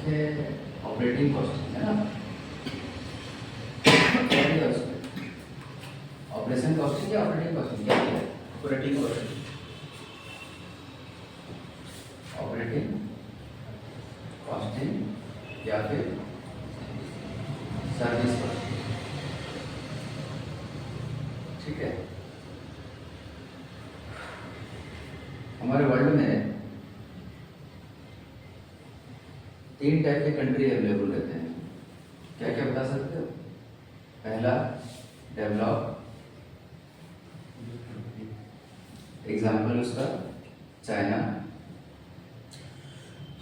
है operating cost, है ना। क्या है उसमें? ऑपरेशन कॉस्टिंग या ऑपरेटिंग कॉस्टिंग, क्या है? ऑपरेटिंग कॉस्ट, ऑपरेटिंग कॉस्टिंग या फिर सर्विस कॉस्टिंग, ठीक है। हमारे वर्ल्ड में 3 टाइप के कंट्री अवेलेबल रहते हैं। क्या क्या बता सकते हो? पहला डेवलप, एग्जाम्पल उसका China,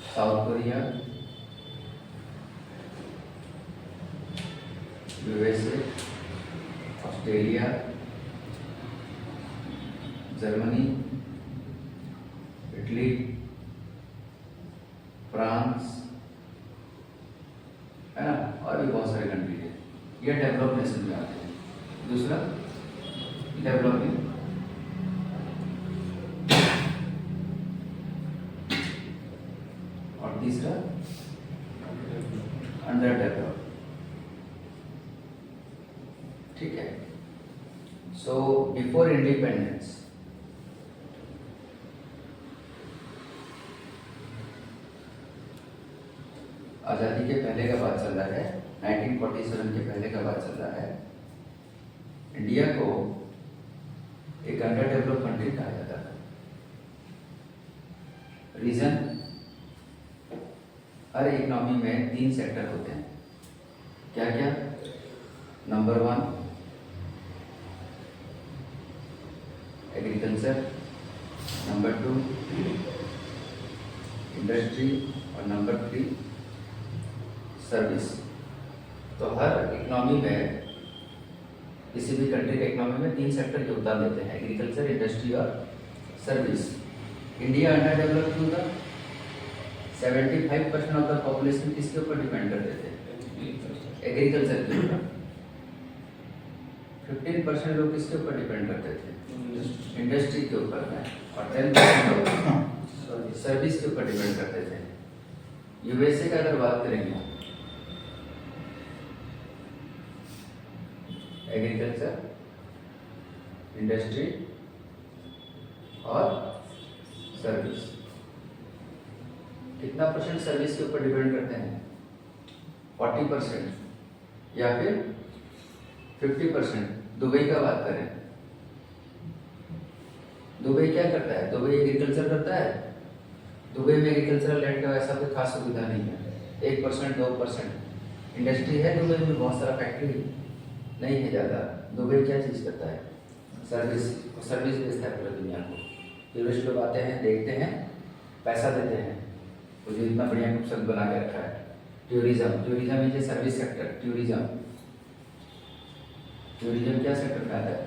south Korea, USA, Australia, Germany, Italy, France, है ना, और भी बहुत सारे कंट्री है। ये डेवलप नेशन में आते हैं। दूसरा डेवलपिंग, और तीसरा अंडर डेवलप, ठीक है। सो बिफोर इंडिपेंडेंस आज़ादी के पहले का बात चल रहा है, 1947 के पहले का बात चल रहा है। इंडिया को एक अंडर डेवलप कंट्री कहा जाता था। रीजन, हर इकोनॉमी में 3 सेक्टर होते हैं। क्या क्या? नंबर 1 एग्रीकल्चर, नंबर 2 इंडस्ट्री, और नंबर 3 सर्विस। तो हर इकोनॉमी में, किसी भी कंट्री के इकोनॉमी में 3 सेक्टर योगदान देते हैं, एग्रीकल्चर, इंडस्ट्री और सर्विस। इंडिया अंडर डेवलप क्यों था? 75% ऑफ द पॉपुलेशन किसके ऊपर डिपेंड करते थे? एग्रीकल्चर के ऊपर। 15% लोग किसके ऊपर डिपेंड करते थे? इंडस्ट्री के ऊपर में, और 10% लोग सर्विस के ऊपर डिपेंड करते थे। यूएसए का अगर बात करेंगे, एग्रीकल्चर, इंडस्ट्री और सर्विस। कितना परसेंट सर्विस के ऊपर डिपेंड करते हैं? 40%, या फिर 50%। दुबई का बात करें, दुबई क्या करता है? दुबई एग्रीकल्चर करता है। दुबई में एग्रीकल्चरल लैंड का ऐसा कोई खास सुविधा नहीं है, 1% 2%। इंडस्ट्री है दुबई में, बहुत सारा फैक्ट्री नहीं है ज़्यादा। दुबई क्या चीज़ करता है? सर्विस। सर्विस देता है पूरी दुनिया को। टूरिस्ट लोग आते हैं, देखते हैं, पैसा देते हैं। मुझे इतना बढ़िया खूबसूरत बना के रखा है। Tourism, tourism is a service sector. Tourism, tourism क्या सेक्टर में आता है?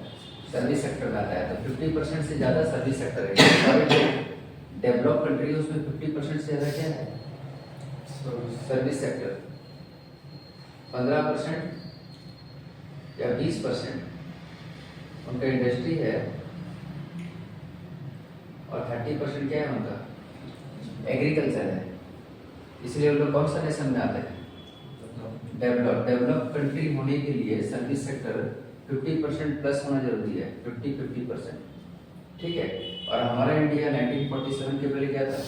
सर्विस सेक्टर में आता है। तो 50% से ज़्यादा सर्विस सेक्टर है। और डेवलप कंट्री है उसमें 50% से ज़्यादा क्या है? Service sector. 15% या 20% उनका इंडस्ट्री है, और 30% क्या है उनका? एग्रीकल्चर है। इसलिए वो लोग कौन सा नेशन में आते हैं? डेवलप। डेवलप कंट्री होने के लिए सर्विस सेक्टर 50% प्लस होना जरूरी है, 50-50%, ठीक है। और हमारा इंडिया 1947 के पहले क्या था?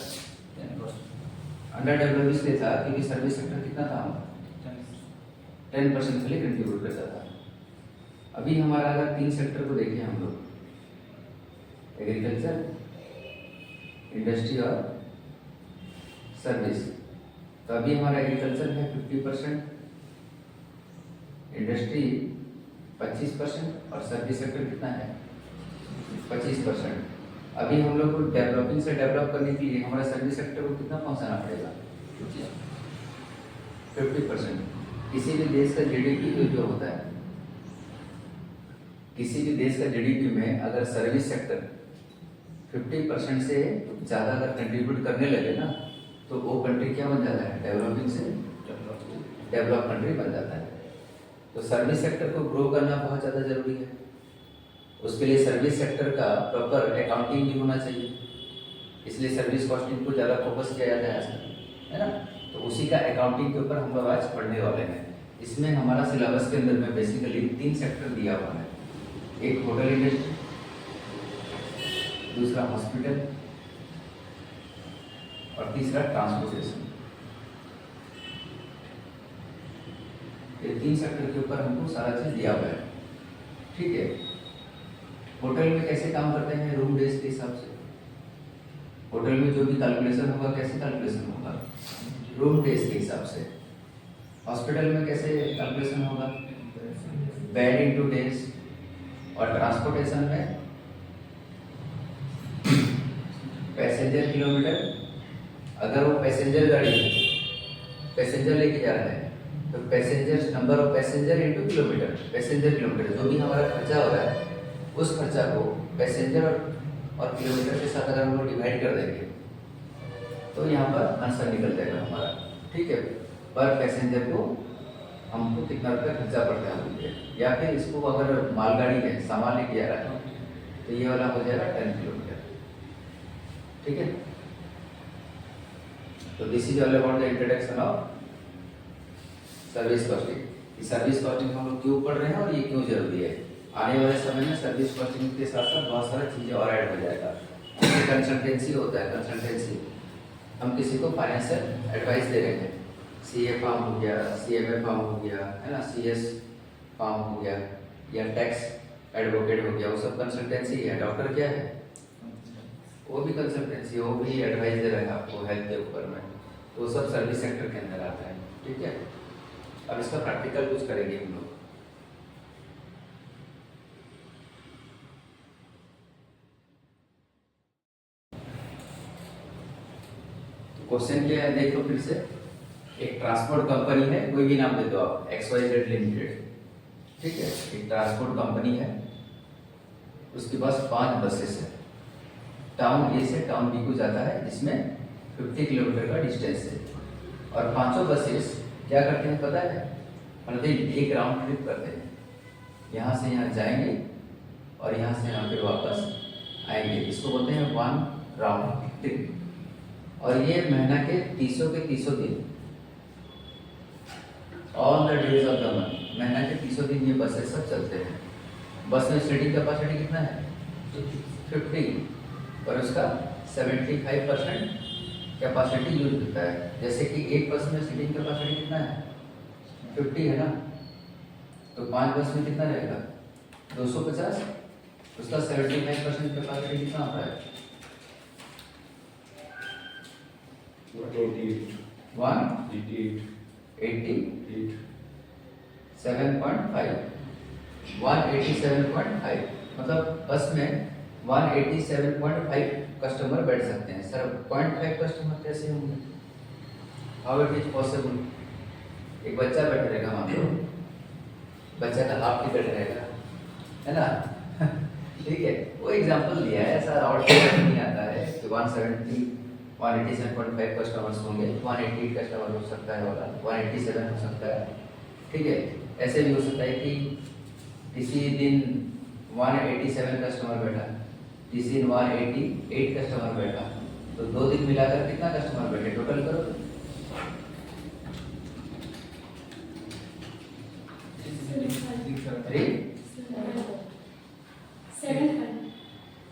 अंडर डेवलप इसलिए था क्योंकि सर्विस सेक्टर कितना था हमारा? 10% के लिए कंट्रीब्यूट करता था। अभी हमारा अगर 3 सेक्टर को देखें हम लोग, एग्रीकल्चर, इंडस्ट्री और सर्विस, तो अभी हमारा एग्रीकल्चर है 50%, इंडस्ट्री 25% और सर्विस सेक्टर कितना है? 25%। अभी हम लोग को डेवलपिंग से डेवलप करने के लिए हमारे सर्विस सेक्टर को कितना पहुंचाना पड़ेगा? 50%। किसी भी देश का जीडीपी जो होता है, किसी भी देश का जीडीपी में अगर सर्विस सेक्टर 50% से ज़्यादा अगर कंट्रीब्यूट करने लगे ना, तो वो कंट्री क्या बन जाता है? डेवलपिंग से डेवलप कंट्री बन जाता है। तो सर्विस सेक्टर को ग्रो करना बहुत ज़्यादा जरूरी है। उसके लिए सर्विस सेक्टर का प्रॉपर अकाउंटिंग भी होना चाहिए, इसलिए सर्विस कॉस्टिंग को ज़्यादा फोकस किया जाता है आजकल, है ना। तो उसी का अकाउंटिंग के ऊपर हम लोग आज पढ़ने वाले हैं। इसमें हमारा सिलेबस के अंदर में बेसिकली 3 सेक्टर दिया हुआ है, एक होटल इंडस्ट्री, दूसरा हॉस्पिटल और तीसरा ट्रांसपोर्टेशन। ये 3 सेक्टर के ऊपर हमको सारा चीज दिया हुआ है, ठीक है। होटल में कैसे काम करते हैं, रूम डेज के हिसाब से। होटल में जो भी कैलकुलेशन होगा, कैसे कैलकुलेशन होगा, रूम डेज के हिसाब से। हॉस्पिटल में कैसे कैलकुलेशन होगा, बेड इनटू डेज। और ट्रांसपोर्टेशन में पैसेंजर किलोमीटर, अगर वो पैसेंजर गाड़ी है, पैसेंजर लेके जा रहा है, तो passenger number of passenger into kilometre, passenger kilometre, जो भी हमारा खर्चा हो रहा है उस खर्चा को पैसेंजर और किलोमीटर के साथ अगर हम लोग डिवाइड कर देंगे तो यहाँ पर आंसर निकल जाएगा हमारा, ठीक है। पर पैसेंजर को हमको कितना रुपया खर्चा पड़ता है मुझे, या फिर इसको अगर मालगाड़ी में सामान लेके जा रहा है तो ये वाला हो जाएगा 10 किलोमीटर, ठीक है। तो this is all about the introduction of service costing. Service costing हम लोग क्यों पढ़ रहे हैं और ये क्यों जरूरी है। आने वाले समय में सर्विस कॉस्टिंग के साथ साथ बहुत सारी चीज़ें और ऐड हो जाएगा। जैसे कंसल्टेंसी होता है, कंसल्टेंसी हम किसी को फाइनेंशियल एडवाइस दे रहे हैं, सीए फॉर्म हो गया, सीएमए फॉर्म हो गया, है ना, सीएस फॉर्म हो गया, या टैक्स एडवोकेट हो गया, वो सब कंसल्टेंसी है। डॉक्टर क्या है, वो भी कंसल्टेंसी, वो भी एडवाइस दे रहा है आपको हेल्थ के ऊपर में, तो वो सब सर्विस सेक्टर के अंदर आता है, ठीक है। अब इसका प्रैक्टिकल कुछ करेंगे हम लोग। क्वेश्चन क्या है देखो फिर से। एक ट्रांसपोर्ट कंपनी है, कोई भी नाम दे दो आप, XYZ लिमिटेड, ठीक है। एक ट्रांसपोर्ट कंपनी है, उसके पास 5 बसेस है, टाउन ए से टाउन बी को जाता है, जिसमें 50 किलोमीटर का डिस्टेंस है। और 5 बसेस क्या करते हैं पता है, प्रतिदिन एक राउंड ट्रिप करते हैं, यहाँ से यहाँ जाएंगे और यहाँ से यहाँ फिर वापस आएंगे, इसको बोलते हैं 1 राउंड ट्रिप। और ये महीना के 300 के 300 दिन, all the days of the month, महीना के 300 दिन ये बसेस सब चलते हैं। बस में सीटिंग कैपेसिटी कितना है, 50, और उसका 75% कैपेसिटी यूज होता है। जैसे कि एक बस में सीटिंग कैपेसिटी कितना है, 50 है ना, तो 5 बस में कितना रहेगा, 250, उसका 75% कैपेसिटी कितना होता है, 187.5, मतलब बस में 187.5 कस्टमर बैठ सकते हैं। सर 0.5 कस्टमर कैसे होंगे, हाउ इट इज पॉसिबल। एक बच्चा बैठा रहेगा, मान लो बच्चा का हाफ टिकट रहेगा, है ना ठीक है, वो एग्जांपल दिया है, ऐसा आउट नहीं आता है कि 187.5 कस्टमर्स होंगे, 188 कस्टमर हो सकता है, वाला 187 हो सकता है, ठीक है। ऐसे भी हो सकता है कि किसी दिन 187 कस्टमर बैठा, किसी दिन 188 कस्टमर बैठा, तो 2 दिन मिलाकर कितना कस्टमर बैठे, टोटल करो।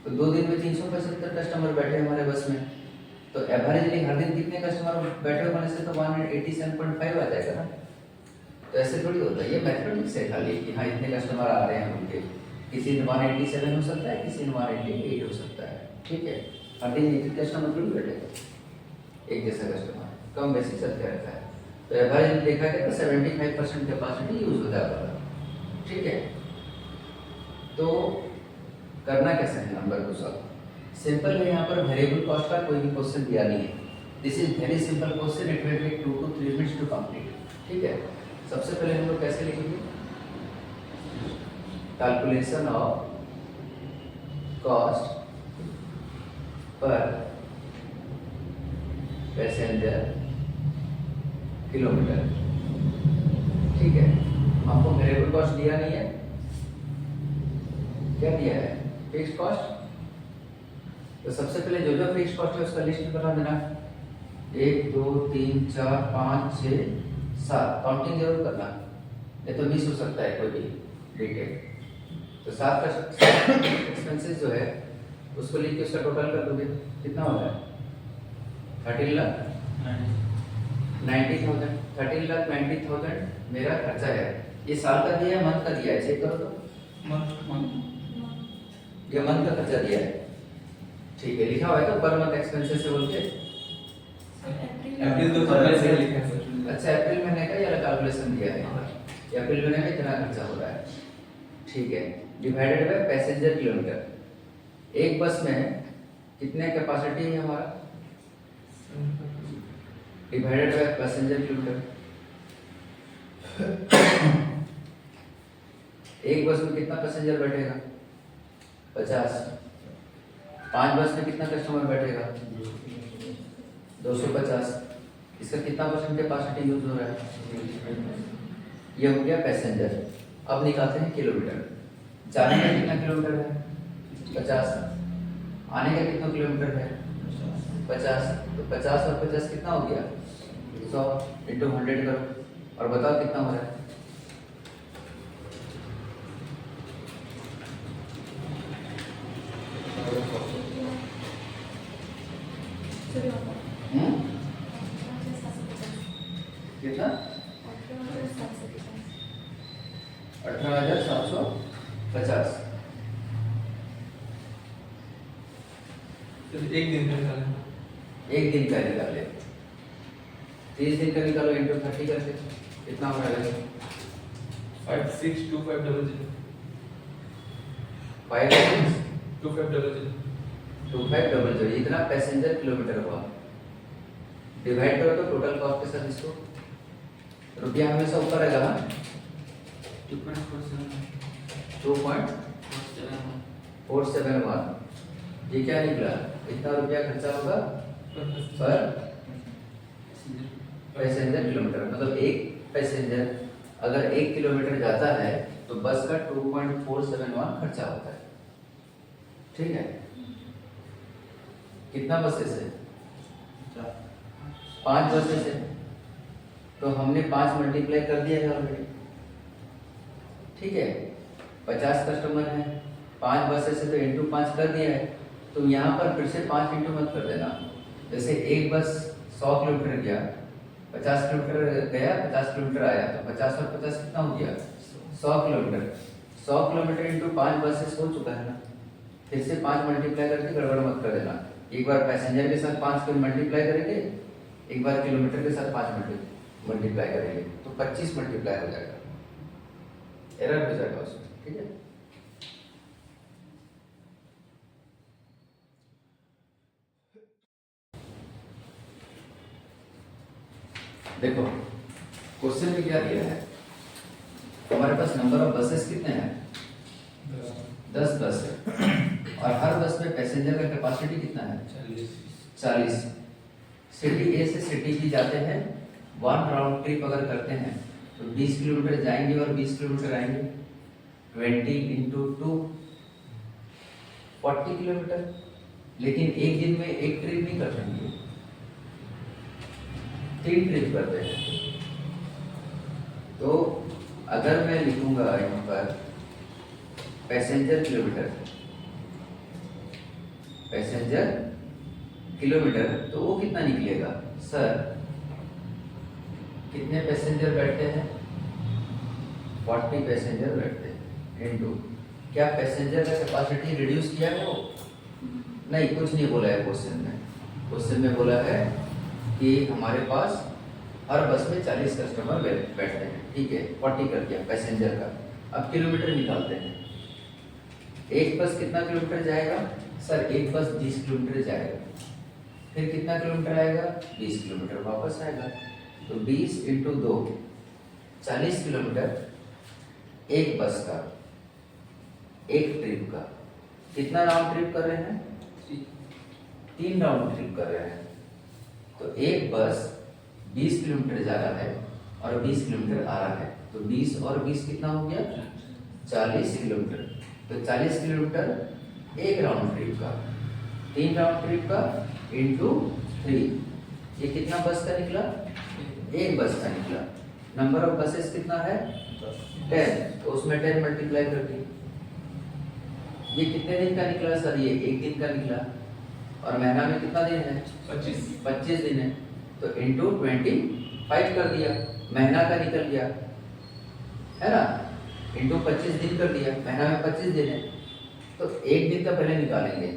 तो 2 दिन में 375 कस्टमर बैठे हमारे बस में, तो एवरेजली हर दिन कितने कस्टमर बैठे होने से तो 187.5 आ जाएगा ना। तो ऐसे थोड़ी होता है, ये मैथमेटिक्स है खाली कि हाँ इतने कस्टमर आ रहे हैं उनके, किसी दिन 187 हो सकता है, किसी दिन 188 हो सकता है, ठीक है। हर दिन एक कस्टमर थोड़ी बैठेगा, एक जैसा कस्टमर कम बेसी चलते रहता है। तो एवरेज देखा गया तो 75% कैपेसिटी यूज होता है, ठीक है। तो करना कैसे है नंबर को सॉल्व, सिंपल है। यहाँ पर वेरिएबल कॉस्ट का कोई भी क्वेश्चन दिया नहीं है, this is very simple question, it will take 2 to 3 minutes to complete, ठीक है। सबसे पहले हम लोग कैसे लिखेंगे, calculation of cost per passenger kilometre, ठीक है। हमको वेरिएबल कॉस्ट दिया नहीं है, क्या दिया है, फिक्स्ड कॉस्ट। तो सबसे पहले जो जो फिक्स्ड कॉस्ट है उसका लिस्ट बना देना, 1 2 3 4 5 6 7 काउंटिंग जरूर करना, ये तो मिस हो सकता है कोई भी डिटेल। तो 7 का एक्सपेंसेस जो है उसको लिख के उसका टोटल कर दोगे, कितना हो रहा है? 13 लाख 90,000। 13 लाख 90,000 मेरा खर्चा है। ये साल का दिया है, मंथ का दिया है? चेक करो तो। ये मंथ का खर्चा दिया है, ठीक है। लिखा हुआ है तो पर मंथ एक्सपेंसेस से बोल के अप्रैल तो पहले से लिखा है सर। अच्छा, अप्रैल महीने का ये कैलकुलेशन दिया है, ये अप्रैल महीने में इतना खर्चा हो रहा है, ठीक है। Divided by passenger kilometre. एक बस में कितने कैपेसिटी है हमारा? Divided by passenger kilometre. एक बस में कितना पैसेंजर बैठेगा? 50। 5 बस में कितना कस्टमर बैठेगा? 250। इसका कितना परसेंट कैपेसिटी यूज हो रहा है? ये हो गया पैसेंजर। अब निकालते हैं किलोमीटर। जाने का कितना किलोमीटर है? 50। आने का कितना किलोमीटर है? 50। तो 50 और 50 कितना हो गया? 100 इंटू 100 करो और बताओ कितना हो रहा है? कितना? 18,750। एक दिन का निकालें। एक दिन का निकाले, 30 दिन का निकालो इंटू 30 करके कितना हो रहा है? 562500 5,625,000 2500 इतना पैसेंजर किलोमीटर हुआ। डिवाइड करो तो टोटल कॉस्ट के साथ इसको, रुपया हमेशा ऊपर रहेगा ना? 2.471। ये क्या निकला? इतना रुपया खर्चा होगा पर पैसेंजर किलोमीटर। मतलब एक पैसेंजर अगर 1 किलोमीटर जाता है तो बस का 2.471 खर्चा होता है, ठीक है। कितना बसेस है? 5 बसेस है, तो हमने 5 मल्टीप्लाई कर दिया है ऑलरेडी, ठीक है। 50 कस्टमर है, 5 बसेस है तो इंटू 5 कर दिया है। तो यहाँ पर फिर से 5 इंटू मत कर देना। जैसे एक बस 100 किलोमीटर गया, 50 किलोमीटर गया, 50 किलोमीटर आया, तो 50 और 50 कितना हो गया? 100 किलोमीटर। 100 किलोमीटर इंटू 5 बसेस हो चुका है ना। फिर से 5 मल्टीप्लाई करके गड़बड़ मत कर देना। एक बार पैसेंजर के साथ 5 को मल्टीप्लाई करेंगे, एक बार किलोमीटर के साथ 5 मल्टीप्लाई करेंगे, तो 25 मल्टीप्लाई हो जाएगा, एरर हो जाएगा उसमें, ठीक है। देखो क्वेश्चन में क्या दिया है, हमारे पास नंबर ऑफ बसेस कितने हैं? 10 बस है, और हर बस में पैसेंजर का कैपेसिटी कितना है? 40। सिटी ए से सिटी बी जाते हैं, 1 राउंड ट्रिप अगर करते हैं तो 20 किलोमीटर जाएंगे और 20 किलोमीटर आएंगे। 20 इंटू 2 40 किलोमीटर। लेकिन एक दिन में एक ट्रिप नहीं कर पाएंगे, 3 ट्रिप करते हैं। तो अगर मैं लिखूंगा यहाँ पर पैसेंजर किलोमीटर, पैसेंजर किलोमीटर, तो वो कितना निकलेगा? सर कितने पैसेंजर बैठते हैं? 40 पैसेंजर बैठते हैं इनटू, क्या पैसेंजर का कैपेसिटी रिड्यूस किया है वो? नहीं, कुछ नहीं बोला है क्वेश्चन में। क्वेश्चन में बोला है कि हमारे पास हर बस में 40 कस्टमर बैठते हैं, ठीक है। 40 कर दिया पैसेंजर का। अब किलोमीटर निकालते हैं। एक बस कितना किलोमीटर जाएगा? सर एक बस 20 किलोमीटर जाएगा, फिर कितना किलोमीटर आएगा? 20 किलोमीटर वापस आएगा। तो 20 इंटू 2 40 किलोमीटर एक बस का, एक ट्रिप का। कितना राउंड ट्रिप कर रहे हैं? 3 राउंड ट्रिप कर रहे हैं। तो एक बस 20 किलोमीटर जा रहा है और 20 किलोमीटर आ रहा है, तो 20 और 20 कितना हो गया? 40 किलोमीटर। तो 40 किलोमीटर एक राउंड ट्रिप का, 3 राउंड ट्रिप का इंटू 3, ये कितना बस का निकला? एक बस का निकला। नंबर ऑफ बसेस कितना है? 10, तो उसमें 10 मल्टीप्लाई कर दिए। ये कितने दिन का निकला सर? ये एक दिन का निकला। और महीना में कितना दिन है? 25 दिन है, तो इंटू 25 कर दिया, महीना का निकल गया, है ना? इंटू 25 दिन कर दिया, महीना में 25 दिन है, तो एक दिन का पहले निकालेंगे।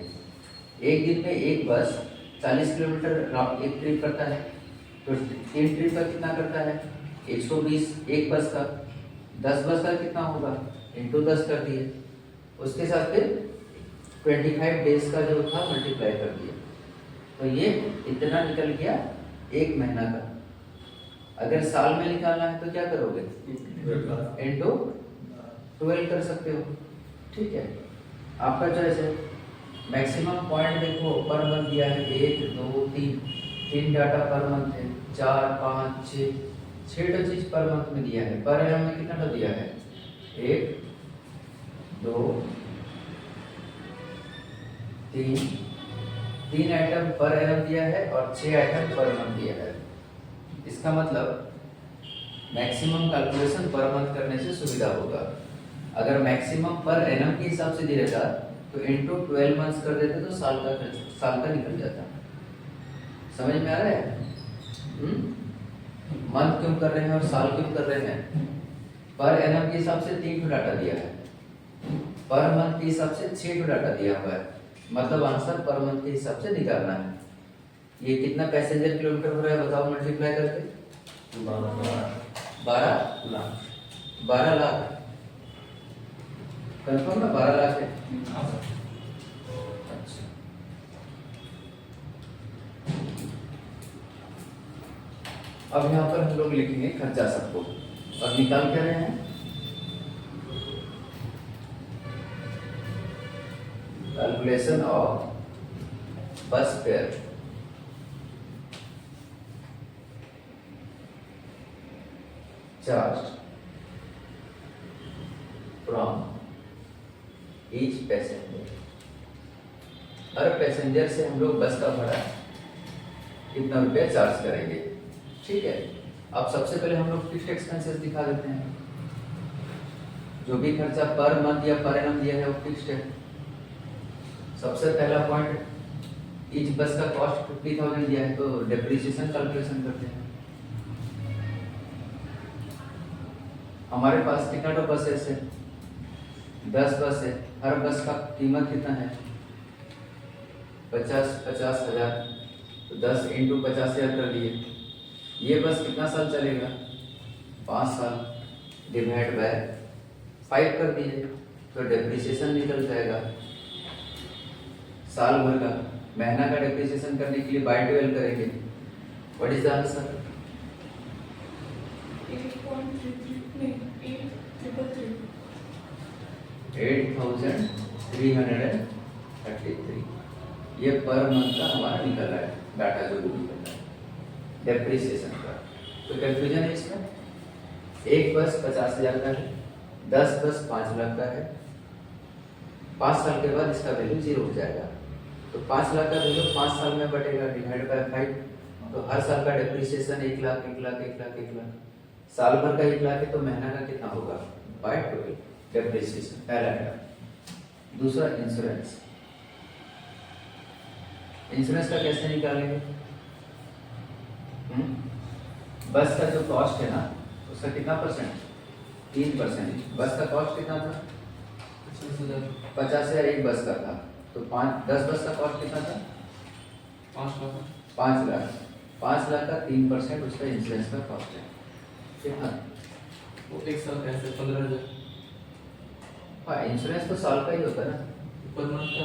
एक दिन में एक बस 40 किलोमीटर एक ट्रिप करता है, तो 3 ट्रिप का कितना करता है? 120 एक बस का। 10 बस का कितना होगा? इंटू 10 कर दिए। उसके साथ फिर 25 डेज का जो था मल्टीप्लाई कर दिया, तो ये इतना निकल गया एक महीना का। अगर साल में निकालना है तो क्या करोगे? इंटू 12 कर सकते हो, ठीक है, आपका चॉइस है। मैक्सिमम पॉइंट देखो पर मंथ दिया है 1 2 3 डाटा पर मंथ है, 4 5 6 चीज पर मंथ में दिया है। पर एनम में कितना दिया है? 1 2 3 आइटम पर एनम दिया है और 6 आइटम पर मंथ दिया है। इसका मतलब मैक्सिमम कैलकुलेशन पर मंथ करने से सुविधा होगा। अगर मैक्सिमम पर एनम के हिसाब से दिया रहता तो इंटू 12 मंथ्स कर देते तो साल का निकल जाता। समझ में आ रहा है? मंथ क्यों कर रहे हैं और साल क्यों कर रहे हैं? पर एनम के हिसाब से 3 डाटा दिया है, पर मंथ के हिसाब से 6 डाटा दिया हुआ है, मतलब आंसर पर मंथ के हिसाब से निकालना है। ये कितना पैसेंजर किलोमीटर हो रहा है बताओ मल्टीप्लाई करके? 12 लाख। कंफर्म है 12 लाख है? अच्छा, अब यहाँ पर हम लोग लिखेंगे खर्चा सबको और निकाल क्या रहे हैं? कैलकुलेशन ऑफ बस fair charge from each passenger. Her passenger से हम लोग बस का भाड़ा कितना रुपया चार्ज करेंगे, ठीक है। अब सबसे पहले हम लोग फिक्स्ड एक्सपेंसेस दिखा देते हैं। जो भी खर्चा पर मंथ या पर एनम दिया है वो फिक्स्ड है। सबसे पहला पॉइंट, ईच बस का कॉस्ट 50,000 दिया है, तो डेप्रिसिएशन कैलकुलेशन करते हैं। हमारे पास कितना तो बसेस है? 10 बस है। हर बस का कीमत कितना है? 50 हजार, तो 10 इंटू 50,000 कर दिए। ये बस कितना साल चलेगा? 5 साल, डिवाइड बाय 5 कर दिए, तो डेप्रिसिएशन निकल जाएगा साल भर का। महीना का डेप्रिसिएशन करने के लिए बाय 12 करेंगे। What is the answer? 8,333। ये पर मंथ का हमारा निकल रहा है डाटा, जो भी निकल रहा है डेप्रिसिएशन का। तो कंफ्यूजन है इसमें? एक बस 50,000 का है, 10 बस 5 लाख का है। 5 साल के बाद इसका वैल्यू 0 हो जाएगा, तो 5 लाख का वैल्यू 5 साल में बटेगा, डिवाइड बाय 5, तो हर साल का डेप्रिसिएशन 1 लाख 1 लाख 1 लाख 1 लाख। साल भर का 1 लाख है, तो महीना का कितना होगा? बाय 12 डेप्रिसिएशन, पहला है। दूसरा इंश्योरेंस। इंश्योरेंस का कैसे निकालेंगे? बस का जो कॉस्ट है ना, उसका कितना परसेंट? 3%। बस का कॉस्ट कितना था? 50,000 एक बस का था, तो 10 बस का कॉस्ट कितना था? 5 लाख। 5 लाख का 3% उसका इंश्योरेंस का कॉस्ट है, कितना? वो एक साल का है 15,000। हाँ, इंश्योरेंस तो साल का ही होता है ना, पर मंथ का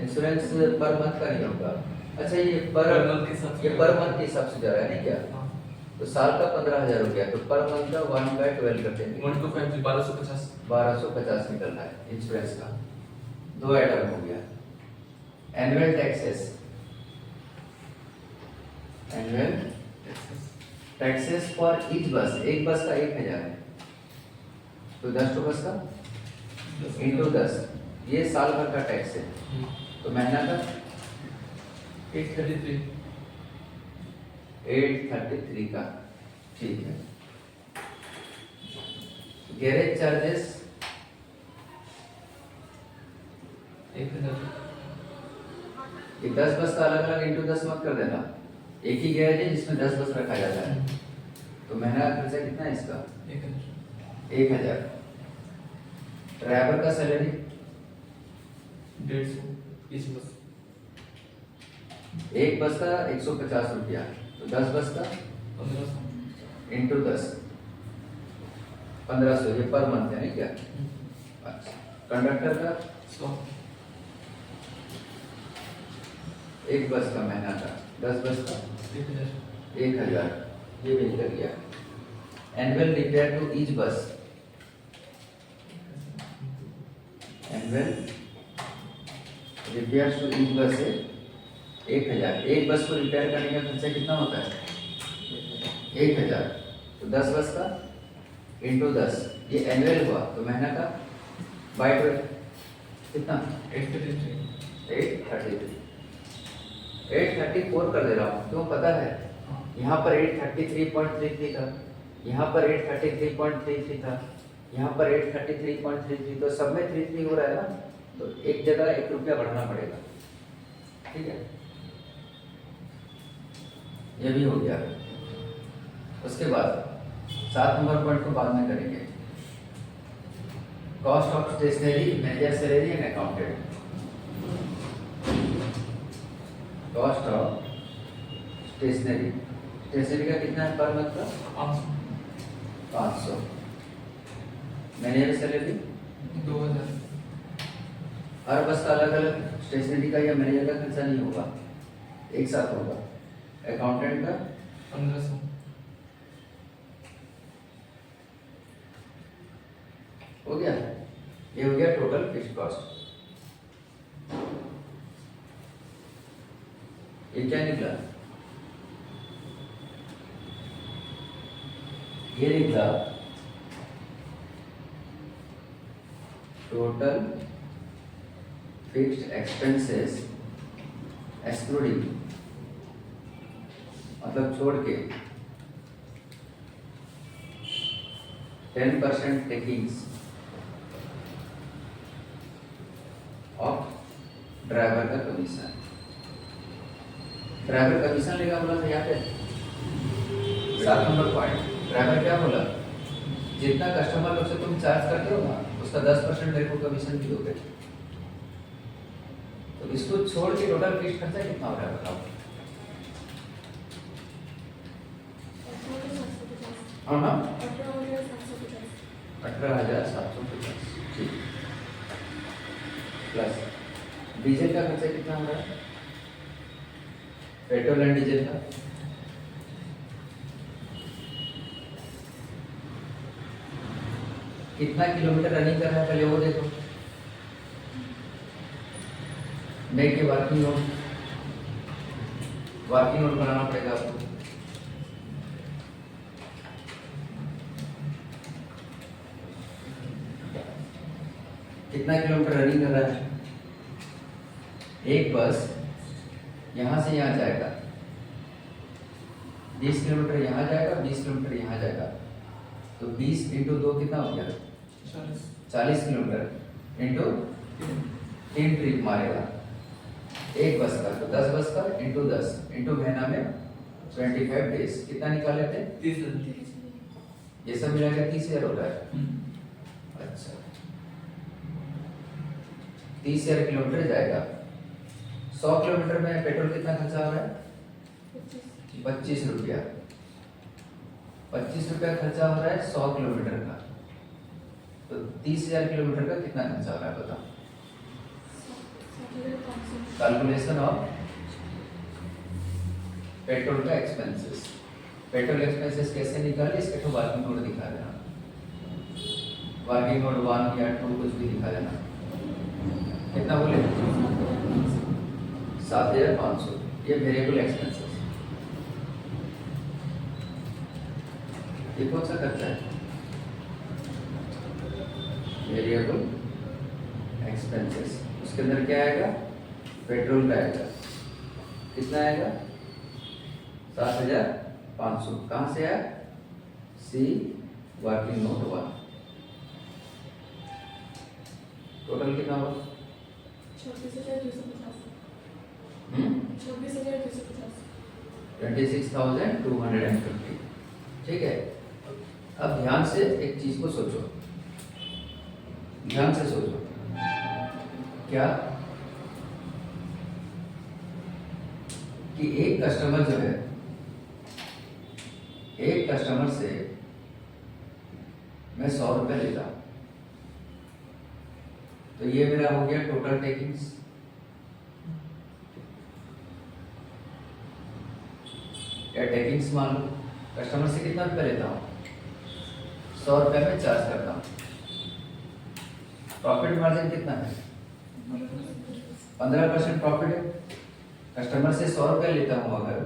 इंश्योरेंस पर मंथ का नहीं होगा। अच्छा, ये पर मंथ के हिसाब से, ये पर मंथ के हिसाब से जा रहा है नहीं क्या? तो साल का 15,000 हो गया, तो पर मंथ का 1/12 करते हैं, 1250 1250 निकल रहा है इंश्योरेंस का। 2 आइटम हो गया। Annual taxes. Annual taxes for each बस। एक बस का 1,000 है, तो 10 तो बस का इंटू 10, ये साल भर का टैक्स है। तो महीना का 833 833 का, ठीक है। Garage charges 1000। ये 10 बस का अलग अलग इंटू 10 मत कर देना, एक ही गैरेज है जिसमें 10 बस रखा जाता है। तो महीना का खर्चा कितना है इसका? 1000। ड्राइवर का सैलरी 150 इस बस। एक बस का 150 रुपया, तो 10 बस का 1500। इंटू 10 1500, ये पर मंथ है नहीं क्या? अच्छा। कंडक्टर का 100। एक बस का महीना का, 10 बस का 1000, ये भी निकल गया। एनुअल रिपेयर टू ईच बस, एनुअल रिपेयर टू ईच बस है 1000। एक बस को रिपेयर करने का खर्चा कितना होता है? 1000। तो 10 बस का इंटू 10, ये एनुअल हुआ, तो महीना का बाय 12 कितना? 834 कर दे रहा हूँ, क्यों पता है? यहाँ पर 833.33 था, यहाँ पर 833.33 था, यहाँ पर 833.33, तो सब में 33 हो रहा है ना, तो एक जगह 1 रुपया बढ़ाना पड़ेगा, ठीक है। ये भी हो गया। उसके बाद 7 नंबर पॉइंट को बाद में करेंगे। Cost of stationery, manager salary and accountant. Cost of stationery, stationery का कितना है पर मंथ का? 500। Manager salary 2000। हर बस का अलग अलग स्टेशनरी का या मैनेजर का खर्चा नहीं होगा, एक साथ होगा। अकाउंटेंट का 1500। हो गया, ये हो गया टोटल फिक्स्ड कॉस्ट। ये क्या निकला? ये निकला टोटल फिक्स्ड एक्सपेंसेस एक्सक्लूडिंग, मतलब छोड़ के 10% टेकिंग्स ऑफ ड्राइवर का कमीशन। ड्राइवर कमीशन लेगा बोला था, याद है? 7 नंबर पॉइंट। ड्राइवर क्या बोला? जितना कस्टमर लोग से तुम चार्ज करते हो ना, उसका 10% मेरे को कमीशन भी दोगे। तो इसको छोड़ के टोटल फिक्स खर्चा कितना हो रहा है बताओ? हाँ ना, 18,750। ठीक। प्लस डीजल का खर्चा कितना हो रहा है? पेट्रोल एंड डीजल का कितना किलोमीटर रनिंग कर रहा है पहले वो देखो। नहीं के वर्किंग नोट बनाना पड़ेगा आपको। कितना किलोमीटर रनिंग कर रहा है? एक बस यहाँ से यहाँ जाएगा, 20 किलोमीटर यहाँ जाएगा, 20 किलोमीटर यहाँ जाएगा, तो 20 इंटू 2 कितना हो गया? 40 किलोमीटर इंटू 3 ट्रिप मारेगा एक बस का, तो 10 बस का इंटू 10 इंटू महीना में 25 डेज, कितना निकाले थे? 30,000। ये सब मिला के 30,000 हो रहा है। अच्छा, 30,000 किलोमीटर जाएगा। 100 किलोमीटर में पेट्रोल कितना खर्चा हो रहा है? 25 रुपया। 25 रुपया खर्चा हो रहा है 100 किलोमीटर का, तो 30,000 किलोमीटर का कितना खर्चा हो रहा है बताओ? कैलकुलेशन ऑफ पेट्रोल का एक्सपेंसेस। पेट्रोल एक्सपेंसेस कैसे निकाले? इसके तो वर्किंग नोट दिखा देना, वर्किंग नोट 1 या 2 कुछ भी दिखा देना। कितना बोले? 7,500। ये वेरिएबल एक्सपेंसेस। ये कौन सा खर्चा है? Variable expenses. उसके अंदर क्या आएगा? पेट्रोल का आएगा। कितना आएगा? 7,500 कहाँ से आया? सी वर्किंग नोट 1। टोटल कितना हुआ? 26,250। 26,250। ठीक है। अब ध्यान से एक चीज को सोचो, ध्यान से सोचो। क्या कि एक कस्टमर जो है, एक कस्टमर से मैं 100 रुपये लेता हूं, तो ये मेरा हो गया टोटल टेकिंग्स। या टेकिंग्स मान लो, कस्टमर से कितना रुपया लेता हूँ? 100 रुपये में चार्ज करता हूँ। प्रॉफिट मार्जिन कितना है? 15% प्रॉफिट है। कस्टमर से 100 रुपये लेता हूँ अगर,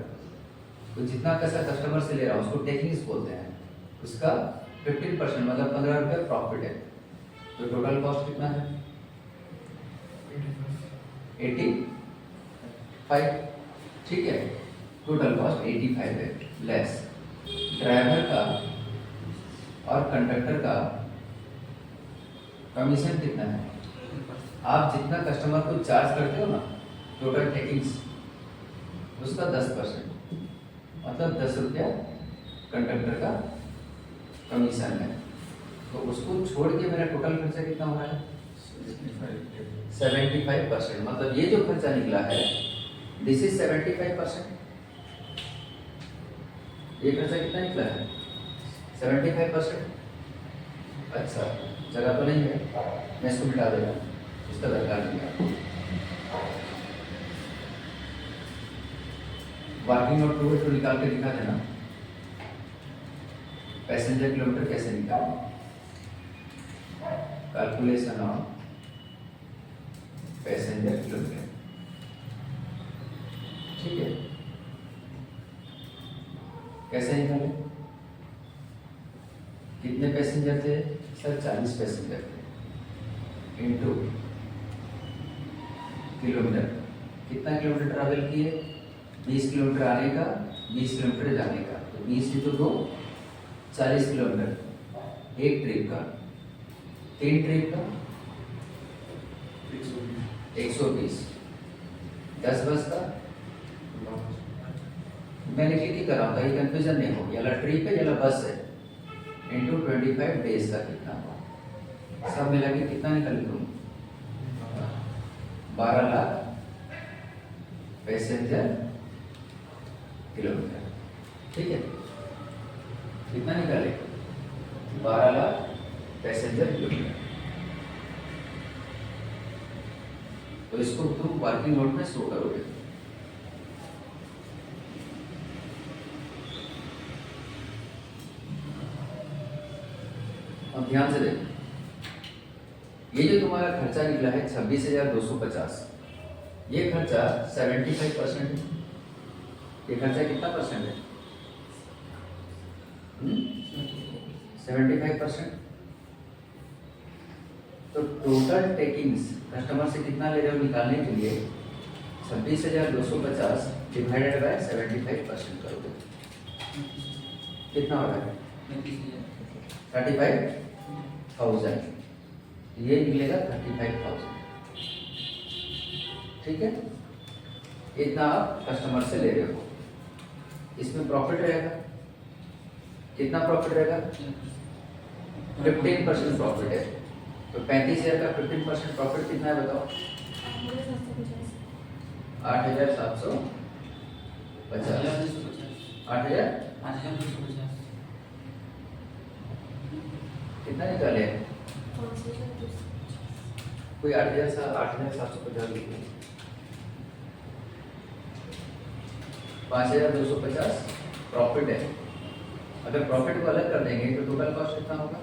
तो जितना पैसा कस्टमर से ले रहा हूँ उसको टेकिंग्स बोलते हैं। उसका 15% मतलब 15 रुपये प्रॉफिट है। तो टोटल कॉस्ट कितना है? 85। ठीक है, टोटल कॉस्ट 85 है, लेस ड्राइवर का और कंडक्टर का कमीशन कितना है? आप जितना कस्टमर को चार्ज करते हो ना टोटल टेकिंग्स, उसका 10%, मतलब 10 रुपया कंडक्टर का कमीशन है। तो उसको छोड़ के मेरा टोटल खर्चा कितना हो रहा है? 75%। मतलब ये जो खर्चा निकला है दिस इज 75%। ये खर्चा कितना निकला है? 75%। अच्छा, जगह तो नहीं है, मैं इसको मिटा देगा, इसका दरकार नहीं है। वर्किंग नोट 2 निकाल के दिखा देना। पैसेंजर किलोमीटर कैसे निकालें? Calculation of passenger kilometre. ठीक है, कैसे निकाले? कितने पैसेंजर थे सर? 40 पैसेंजर थे इनटू किलोमीटर। कितना किलोमीटर ट्रैवल किए? 20 किलोमीटर आने का, 20 किलोमीटर जाने का, तो 20 इंटू 2 40 किलोमीटर एक ट्रिप का। 3 ट्रिप का 120। 10 बस का मैंने क्या करा था, ये कंफ्यूजन नहीं हो, ये ट्रिप है ये बस है, इंटू 25 डेज का कितना हुआ? सब मिला के कितना निकल लूँ? 12 लाख पैसेंजर किलोमीटर। ठीक है, कितना निकाले? 12 लाख पैसेंजर किलोमीटर। तो इसको तुम वर्किंग नोट में शो करोगे। अब ध्यान से देखो, ये जो तुम्हारा खर्चा निकला है 26,250, ये खर्चा 75% है। ये खर्चा कितना परसेंट है? 75%। तो टोटल टेकिंग्स कस्टमर से कितना ले रहे हो निकालने के लिए 26,250 डिवाइडेड बाय 75% करोगे, कितना हो रहा है? 35,000। ये निकलेगा 35,000। ठीक है, इतना आप कस्टमर से ले रहे हो। इसमें प्रॉफिट रहेगा, कितना प्रॉफिट रहेगा? 15% प्रॉफिट है। तो 35,000 का 15% प्रॉफिट कितना है बताओ? 8,750। 8,000 कितना निकाले? कोई 8,750 लिखे। 5,250 प्रॉफिट है। अगर प्रॉफिट को अलग कर देंगे तो टोटल कॉस्ट कितना होगा?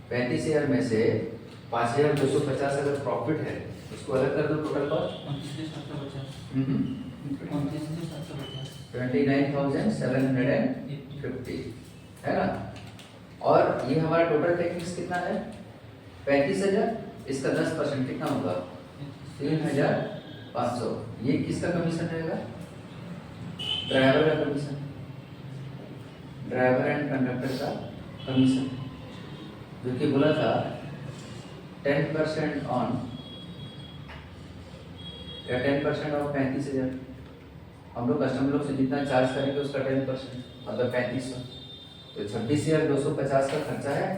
35,000 में से 5,250 अगर प्रॉफिट है उसको अलग कर दो, टोटल कॉस्ट 29,750 है ना। और ये हमारा टोटल टेक्निक्स कितना है? 35,000। इसका 10% कितना होगा? 3,000 500। ये किसका कमीशन रहेगा? ड्राइवर का कमीशन, ड्राइवर एंड कंडक्टर का कमीशन, जो कि बोला था 10% ऑन या 10% ऑफ 35,000। हम लोग कस्टमर लोग से जितना चार्ज करेंगे उसका 10% मतलब 3500, तो 26,250 का खर्चा है,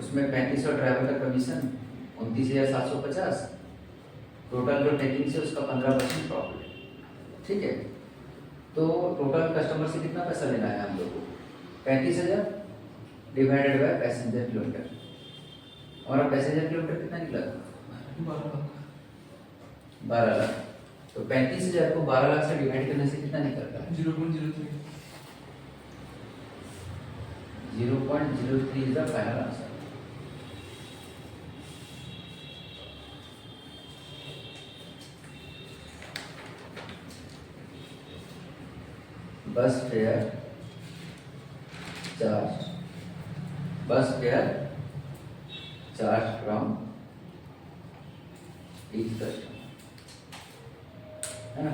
उसमें 3500 ड्राइवर का कमीशन, 29,750, टोटल जो टेकिंग से उसका 15% प्रॉफिट। ठीक है, तो टोटल कस्टमर से कितना पैसा लेना है हम लोग को? 35,000 डिवाइडेड बाय पैसेंजर किलोमीटर। हमारा पैसेंजर किलोमीटर कितना निकला? 12 लाख। तो 35,000 को 12 लाख से डिवाइड करने से कितना निकलता है? 0.03। 0.03 इज द फाइनल आंसर। बस फेयर चार्ज, बस fair charge from each customer, है ना?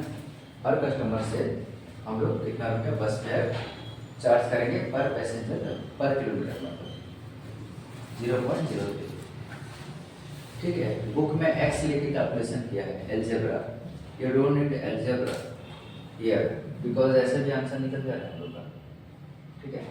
हर कस्टमर से हम लोग कितना रुपया बस फेयर चार्ज करेंगे पर पैसेंजर पर किलोमीटर, मतलब 0.03। ठीक है, बुक में एक्स लेके कैलकुलेशन किया है, algebra. You don't need algebra here because ऐसे भी आंसर निकल जाता है हम लोग का। ठीक है।